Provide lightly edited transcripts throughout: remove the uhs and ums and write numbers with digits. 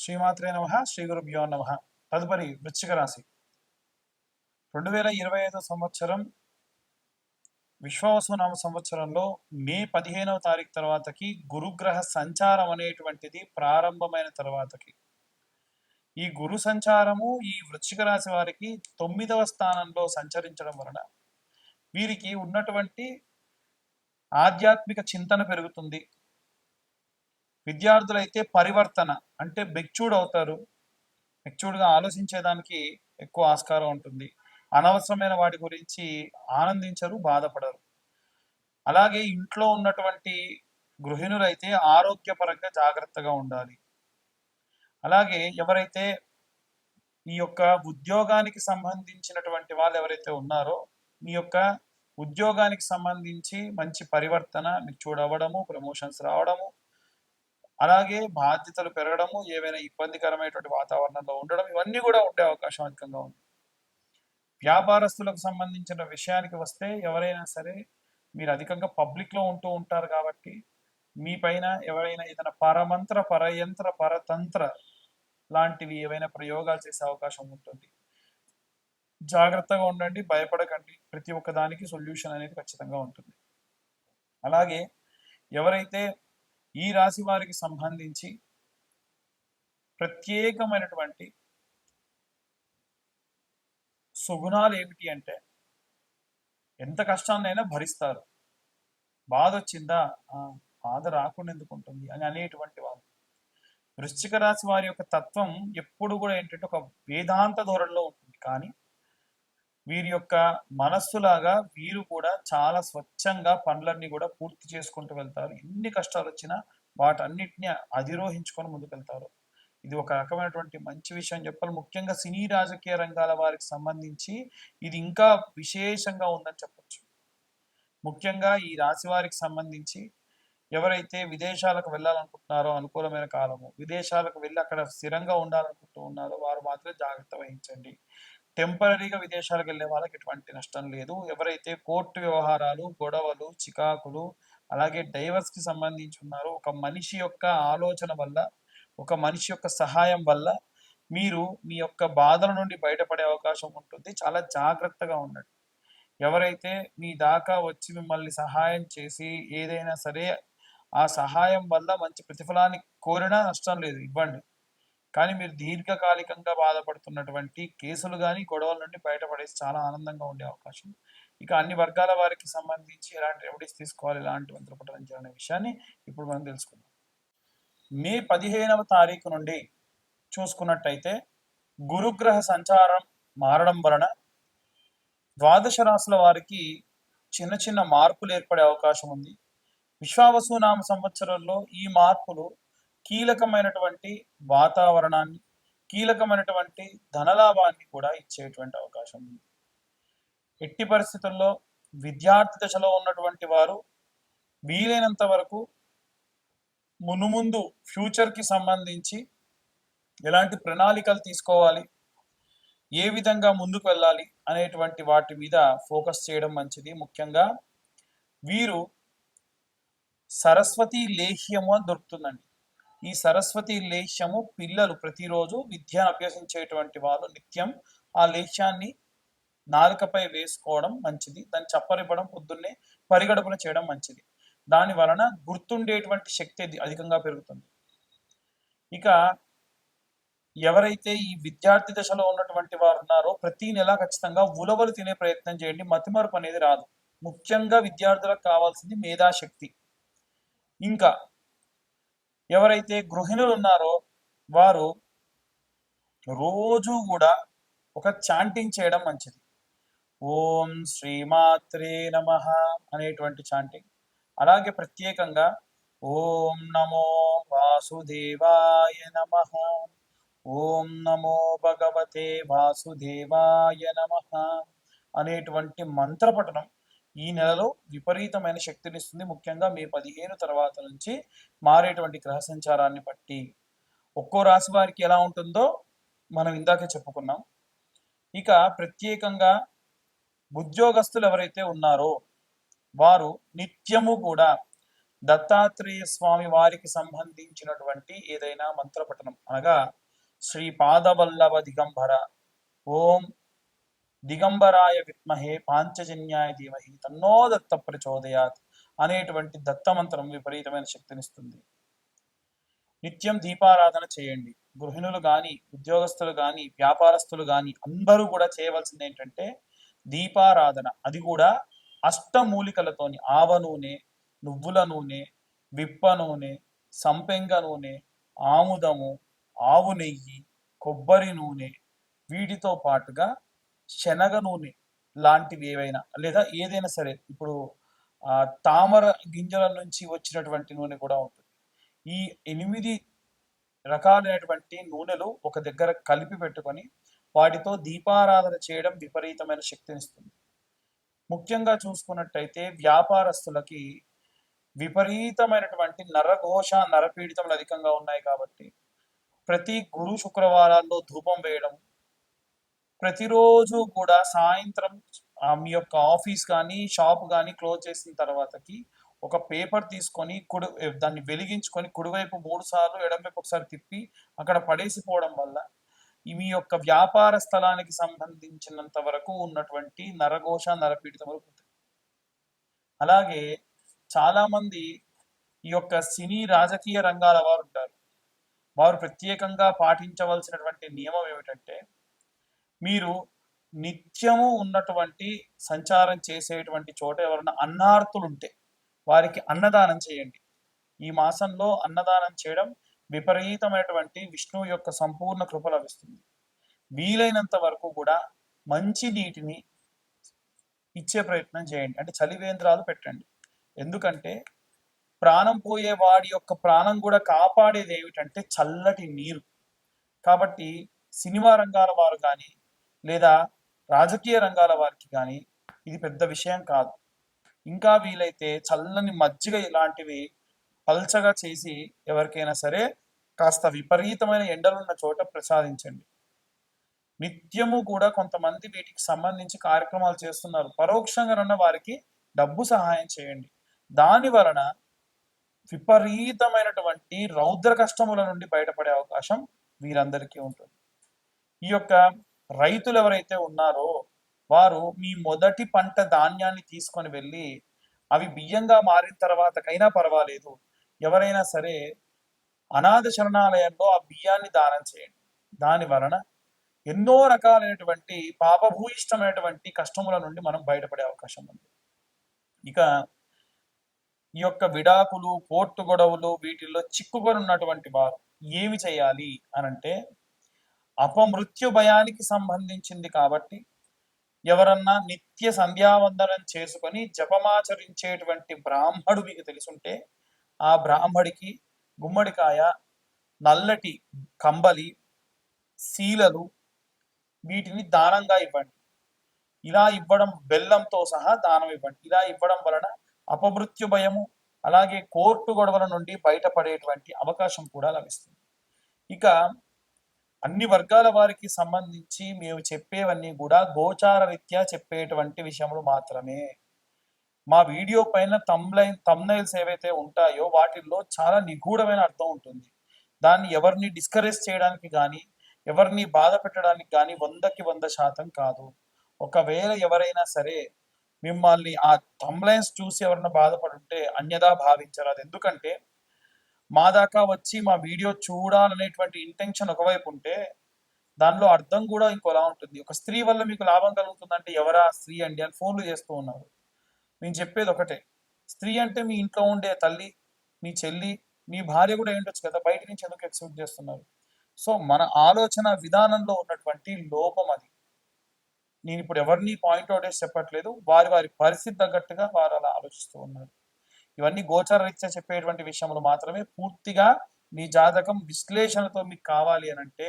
శ్రీమాత్రే నమః. శ్రీ గురుభ్యో నమః. తదుపరి వృశ్చిక రాశి. 2025 సంవత్సరం విశ్వావసునామ సంవత్సరంలో మే 15వ తారీఖు తర్వాతకి గురుగ్రహ సంచారం అనేటువంటిది ప్రారంభమైన తర్వాతకి ఈ గురు సంచారము ఈ వృశ్చిక రాశి వారికి 9వ స్థానంలో సంచరించడం వలన వీరికి ఉన్నటువంటి ఆధ్యాత్మిక చింతన పెరుగుతుంది. విద్యార్థులైతే పరివర్తన అంటే మెచ్యూర్డ్ అవుతారు. మెచ్యూర్డ్గా ఆలోచించేదానికి ఎక్కువ ఆస్కారం ఉంటుంది. అనవసరమైన వాటి గురించి ఆనందించరు, బాధపడరు. అలాగే ఇంట్లో ఉన్నటువంటి గృహిణులైతే ఆరోగ్యపరంగా జాగ్రత్తగా ఉండాలి. అలాగే ఎవరైతే ఈ యొక్క ఉద్యోగానికి సంబంధించినటువంటి వాళ్ళు ఎవరైతే ఉన్నారో మీ యొక్క ఉద్యోగానికి సంబంధించి మంచి పరివర్తన మీకు చూడవడము, ప్రమోషన్స్ రావడము, అలాగే బాధ్యతలు పెరగడము, ఏవైనా ఇబ్బందికరమైనటువంటి వాతావరణంలో ఉండడం, ఇవన్నీ కూడా ఉండే అవకాశం అధికంగా ఉంది. వ్యాపారస్తులకు సంబంధించిన విషయానికి వస్తే ఎవరైనా సరే మీరు అధికంగా పబ్లిక్లో ఉంటూ ఉంటారు కాబట్టి మీ పైన ఎవరైనా ఏదైనా పరమంత్ర, పరయంత్ర, పరతంత్ర లాంటివి ఏవైనా ప్రయోగాలు చేసే అవకాశం ఉంటుంది. జాగ్రత్తగా ఉండండి, భయపడకండి. ప్రతి ఒక్క దానికి సొల్యూషన్ అనేది ఖచ్చితంగా ఉంటుంది. అలాగే ఎవరైతే ఈ రాశి వారికి సంబంధించి ప్రత్యేకమైనటువంటి సుగుణాలు ఏమిటి అంటే ఎంత కష్టాన్నైనా భరిస్తారు. బాధ వచ్చిందా, బాధ రాకుండా ఎందుకు ఉంటుంది అని అనేటువంటి వాళ్ళు. వృశ్చిక రాశి వారి యొక్క తత్వం ఎప్పుడు కూడా ఏంటంటే ఒక వేదాంత ధోరణిలో ఉంటుంది. కానీ వీరి యొక్క మనస్సులాగా వీరు కూడా చాలా స్వచ్ఛంగా పనులన్నీ కూడా పూర్తి చేసుకుంటూ వెళ్తారు. ఎన్ని కష్టాలు వచ్చినా వాటన్నిటిని అధిరోహించుకొని ముందుకెళ్తారు. ఇది ఒక రకమైనటువంటి మంచి విషయం చెప్పాలి. ముఖ్యంగా సినీ రాజకీయ రంగాల వారికి సంబంధించి ఇది ఇంకా విశేషంగా ఉందని చెప్పచ్చు. ముఖ్యంగా ఈ రాశి వారికి సంబంధించి ఎవరైతే విదేశాలకు వెళ్ళాలనుకుంటున్నారో అనుకూలమైన కాలము, విదేశాలకు వెళ్ళి అక్కడ స్థిరంగా ఉండాలనుకుంటూ ఉన్నారో వారు మాత్రం జాగ్రత్త వహించండి. టెంపరీగా విదేశాలకు వెళ్ళే వాళ్ళకి ఎటువంటి నష్టం లేదు. ఎవరైతే కోర్టు వ్యవహారాలు, గొడవలు, చికాకులు, అలాగే డైవర్స్కి సంబంధించి ఉన్నారో ఒక మనిషి యొక్క ఆలోచన వల్ల, ఒక మనిషి యొక్క సహాయం వల్ల మీరు మీ యొక్క బాధల నుండి బయటపడే అవకాశం ఉంటుంది. చాలా జాగ్రత్తగా ఉండండి. ఎవరైతే మీ దాకా వచ్చి మిమ్మల్ని సహాయం చేసి ఏదైనా సరే ఆ సహాయం వల్ల మంచి ప్రతిఫలాన్ని కోరినా నష్టం లేదు, ఇవ్వండి. కానీ మీరు దీర్ఘకాలికంగా బాధపడుతున్నటువంటి కేసులు కానీ గొడవల నుండి బయటపడేసి చాలా ఆనందంగా ఉండే అవకాశం. ఇక అన్ని వర్గాల వారికి సంబంధించి ఎలాంటి రెమెడీస్ తీసుకోవాలి, ఎలాంటి మంత్రపఠనం చేయాలనే విషయాన్ని ఇప్పుడు మనం తెలుసుకుందాం. మే 15వ తారీఖు నుండి చూసుకున్నట్టయితే గురుగ్రహ సంచారం మారడం వలన ద్వాదశ రాశుల వారికి చిన్న చిన్న మార్పులు ఏర్పడే అవకాశం ఉంది. విశ్వావసునామ సంవత్సరంలో ఈ మార్పులు కీలకమైనటువంటి వాతావరణాన్ని, కీలకమైనటువంటి ధనలాభాన్ని కూడా ఇచ్చేటువంటి అవకాశం ఉంది. ఎట్టి పరిస్థితుల్లో విద్యార్థి దశలో ఉన్నటువంటి వారు వీలైనంత వరకు మునుముందు ఫ్యూచర్కి సంబంధించి ఎలాంటి ప్రణాళికలు తీసుకోవాలి, ఏ విధంగా ముందుకు వెళ్ళాలి అనేటువంటి వాటి మీద ఫోకస్ చేయడం మంచిది. ముఖ్యంగా వీరు సరస్వతి లేహ్యము అని దొరుకుతుందండి. ఈ సరస్వతి లేహ్యము పిల్లలు ప్రతిరోజు విద్యను అభ్యసించేటువంటి వాళ్ళు నిత్యం ఆ లేహ్యాన్ని నాలుకపై వేసుకోవడం మంచిది. దాన్ని చప్పరివ్వడం, పొద్దున్నే పరిగడుపున చేయడం మంచిది. దాని వలన గుర్తుండేటువంటి శక్తి అధికంగా పెరుగుతుంది. ఇక ఎవరైతే ఈ విద్యార్థి దశలో ఉన్నటువంటి వారు ఉన్నారో ప్రతి నెల ఖచ్చితంగా ఉలవలు తినే ప్రయత్నం చేయండి. మతిమరుపు అనేది రాదు. ముఖ్యంగా విద్యార్థులకు కావాల్సింది మేధాశక్తి. ఇంకా ఎవరైతే గృహిణులు ఉన్నారో వారు రోజు కూడా ఒక చాంటింగ్ చేయడం మంచిది. ఓం శ్రీమాత్రే నమః అనేటువంటి చాంటింగ్. అలాగే ప్రత్యేకంగా ఓం నమో వాసుదేవాయ నమః, ఓం నమో భగవతే వాసుదేవాయ నమః అనేటువంటి మంత్రపఠనం ఈ నెలలో విపరీతమైన శక్తినిస్తుంది. ముఖ్యంగా మే 15 తర్వాత నుంచి మారేటువంటి గ్రహ సంచారాన్ని బట్టి ఒక్కో రాశి వారికి ఎలా ఉంటుందో మనం ఇందాకే చెప్పుకున్నాం. ఇక ప్రత్యేకంగా ఉద్యోగస్తులు ఎవరైతే ఉన్నారో వారు నిత్యము కూడా దత్తాత్రేయ స్వామి వారికి సంబంధించినటువంటి ఏదైనా మంత్రపఠనం అనగా శ్రీ పాదవల్లభ దిగంబర ఓం దిగంబరాయ విద్మహే పాంచజన్యాయ ధీమహి తన్నో దత్త ప్రచోదయాత్ అనేటువంటి దత్తమంత్రం విపరీతమైన శక్తినిస్తుంది. నిత్యం దీపారాధన చేయండి. గృహిణులు కానీ, ఉద్యోగస్తులు కానీ, వ్యాపారస్తులు కానీ అందరూ కూడా చేయవలసింది ఏంటంటే దీపారాధన. అది కూడా అష్టమూలికలతోని ఆవ నూనె, నువ్వుల నూనె, విప్ప నూనె, సంపెంగ నూనె, ఆముదము, ఆవు నెయ్యి, కొబ్బరి నూనె, వీటితో పాటుగా శనగ నూనె లాంటివి ఏవైనా లేదా ఏదైనా సరే, ఇప్పుడు తామర గింజల నుంచి వచ్చినటువంటి నూనె కూడా ఉంటుంది. ఈ 8 రకాలైనటువంటి నూనెలు ఒక దగ్గర కలిపి పెట్టుకొని వాటితో దీపారాధన చేయడం విపరీతమైన శక్తినిస్తుంది. ముఖ్యంగా చూసుకున్నట్టయితే వ్యాపారస్తులకి విపరీతమైనటువంటి నరఘోష, నరపీడితములు అధికంగా ఉన్నాయి కాబట్టి ప్రతి గురు శుక్రవారాల్లో ధూపం వేయడం, ప్రతిరోజు కూడా సాయంత్రం మీ యొక్క ఆఫీస్ కానీ షాప్ కానీ క్లోజ్ చేసిన తర్వాతకి ఒక పేపర్ తీసుకొని దాన్ని వెలిగించుకొని కుడివైపు 3 సార్లు, ఎడమవైపు ఒకసారి తిప్పి అక్కడ పడేసిపోవడం వల్ల మీ యొక్క వ్యాపార స్థలానికి సంబంధించినంత వరకు ఉన్నటువంటి నరఘోష, నరపీడితములు పోతాయి. అలాగే చాలా మంది ఈ యొక్క సినీ రాజకీయ రంగాల వారు ఉంటారు. వారు ప్రత్యేకంగా పాటించవలసినటువంటి నియమం ఏమిటంటే మీరు నిత్యము ఉన్నటువంటి సంచారం చేసేటువంటి చోట ఎవరైనా అన్నార్తులు ఉంటే వారికి అన్నదానం చేయండి. ఈ మాసంలో అన్నదానం చేయడం విపరీతమైనటువంటి విష్ణువు యొక్క సంపూర్ణ కృప లభిస్తుంది. వీలైనంత వరకు కూడా మంచి నీటిని ఇచ్చే ప్రయత్నం చేయండి. అంటే చలివేంద్రాలు పెట్టండి. ఎందుకంటే ప్రాణం పోయే వాడి యొక్క ప్రాణం కూడా కాపాడేది ఏమిటంటే చల్లటి నీరు. కాబట్టి సినిమా రంగాల వారు కానీ లేదా రాజకీయ రంగాల వారికి కానీ ఇది పెద్ద విషయం కాదు. ఇంకా వీలైతే చల్లని మజ్జిగ ఇలాంటివి పల్చగా చేసి ఎవరికైనా సరే కాస్త విపరీతమైన ఎండలున్న చోట ప్రసాదించండి. నిత్యము కూడా కొంతమంది వీటికి సంబంధించి కార్యక్రమాలు చేస్తున్నారు. పరోక్షంగా వారికి డబ్బు సహాయం చేయండి. దాని వలన విపరీతమైనటువంటి రౌద్ర కష్టముల నుండి బయటపడే అవకాశం వీరందరికీ ఉంటుంది. ఈ యొక్క రైతులు ఎవరైతే ఉన్నారో వారు మీ మొదటి పంట ధాన్యాన్ని తీసుకొని వెళ్ళి అవి బియ్యంగా మారిన తర్వాతకైనా పర్వాలేదు, ఎవరైనా సరే అనాథ శరణాలయంలో ఆ బియ్యాన్ని దానం చేయండి. దాని వలన ఎన్నో రకాలైనటువంటి పాపభూయిష్టమైనటువంటి కష్టముల నుండి మనం బయటపడే అవకాశం ఉంది. ఇక ఈ యొక్క విడాకులు, కోర్టు గొడవలు వీటిల్లో చిక్కుకొని ఉన్నటువంటి వారు ఏమి చేయాలి అనంటే అపమృత్యు భయానికి సంబంధించింది కాబట్టి ఎవరన్నా నిత్య సంధ్యావందనం చేసుకొని జపమాచరించేటువంటి బ్రాహ్మడు మీకు తెలుసుంటే ఆ బ్రాహ్మడికి గుమ్మడికాయ, నల్లటి కంబలి, శీలలు వీటిని దానంగా ఇవ్వండి. ఇలా ఇవ్వడం బెల్లంతో సహా దానం ఇవ్వండి. ఇలా ఇవ్వడం వలన అపమృత్యు భయము అలాగే కోర్టు గొడవల నుండి బయటపడేటువంటి అవకాశం కూడా లభిస్తుంది. ఇక అన్ని వర్గాల వారికి సంబంధించి మేము చెప్పేవన్నీ కూడా గోచార రీత్యా చెప్పేటువంటి విషయములు మాత్రమే. మా వీడియో పైన తమ్నైల్స్ ఏవైతే ఉంటాయో వాటిల్లో చాలా నిగూఢమైన అర్థం ఉంటుంది. దాన్ని ఎవరిని డిస్కరేజ్ చేయడానికి కానీ ఎవరిని బాధ పెట్టడానికి కానీ 100కి 100% కాదు. ఒకవేళ ఎవరైనా సరే మిమ్మల్ని ఆ తమ్లైన్స్ చూసి ఎవరైనా బాధపడుంటే అన్యదా భావించరాదు. ఎందుకంటే మా దాకా వచ్చి మా వీడియో చూడాలనేటువంటి ఇంటెన్షన్ ఒకవైపు ఉంటే దానిలో అర్థం కూడా ఇంకోలా ఉంటుంది. ఒక స్త్రీ వల్ల మీకు లాభం కలుగుతుందంటే ఎవరా స్త్రీ అండి అని ఫోన్లు చేస్తూ ఉన్నారు. నేను చెప్పేది ఒకటే, స్త్రీ అంటే మీ ఇంట్లో ఉండే తల్లి, మీ చెల్లి, మీ భార్య కూడా ఏంటొచ్చు కదా, బయట నుంచి ఎందుకు ఎక్స్పెక్ట్ చేస్తున్నారు? సో మన ఆలోచన విధానంలో ఉన్నటువంటి లోపం అది. నేను ఇప్పుడు ఎవరిని పాయింట్అవుట్ చేసి చెప్పట్లేదు, వారి వారి పరిస్థితి తగ్గట్టుగా వారు అలా ఆలోచిస్తూ ఉన్నారు. ఇవన్నీ గోచర రీత్యా చెప్పేటువంటి విషయములు మాత్రమే. పూర్తిగా మీ జాతకం విశ్లేషణతో మీకు కావాలి అని అంటే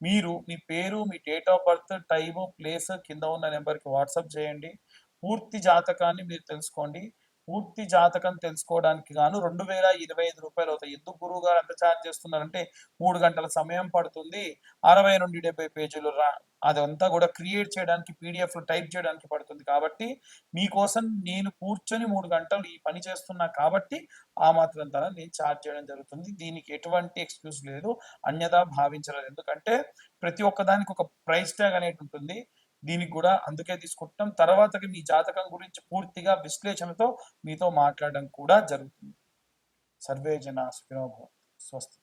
మీరు మీ పేరు, మీ date of birth, time, place కింద ఉన్న నెంబర్కి వాట్సాప్ చేయండి. పూర్తి జాతకాన్ని మీరు తెలుసుకోండి. పూర్తి జాతకం తెలుసుకోవడానికి గాను 2025 అవుతాయి. ఎందుకు గురువు గారు అంత ఛార్జ్ చేస్తున్నారంటే 3 గంటల సమయం పడుతుంది, 60 నుండి 70 పేజీలు అదంతా కూడా క్రియేట్ చేయడానికి, పీడిఎఫ్ టైప్ చేయడానికి పడుతుంది. కాబట్టి మీకోసం నేను కూర్చొని 3 గంటలు ఈ పని చేస్తున్నా కాబట్టి ఆ మాత్రం ధర నేను ఛార్జ్ చేయడం జరుగుతుంది. దీనికి ఎటువంటి ఎక్స్క్యూజ్ లేదు, అన్యథా భావించలేదు. ఎందుకంటే ప్రతి ఒక్కదానికి ఒక ప్రైస్ ట్యాగ్ అనేది ఉంటుంది. దీనికి కూడా అందుకే తీసుకుంటాం. తర్వాతకి మీ జాతకం గురించి పూర్తిగా విశ్లేషణతో మీతో మాట్లాడడం కూడా జరుగుతుంది. సర్వే జన సుఖినో భవంతు. స్వస్తి.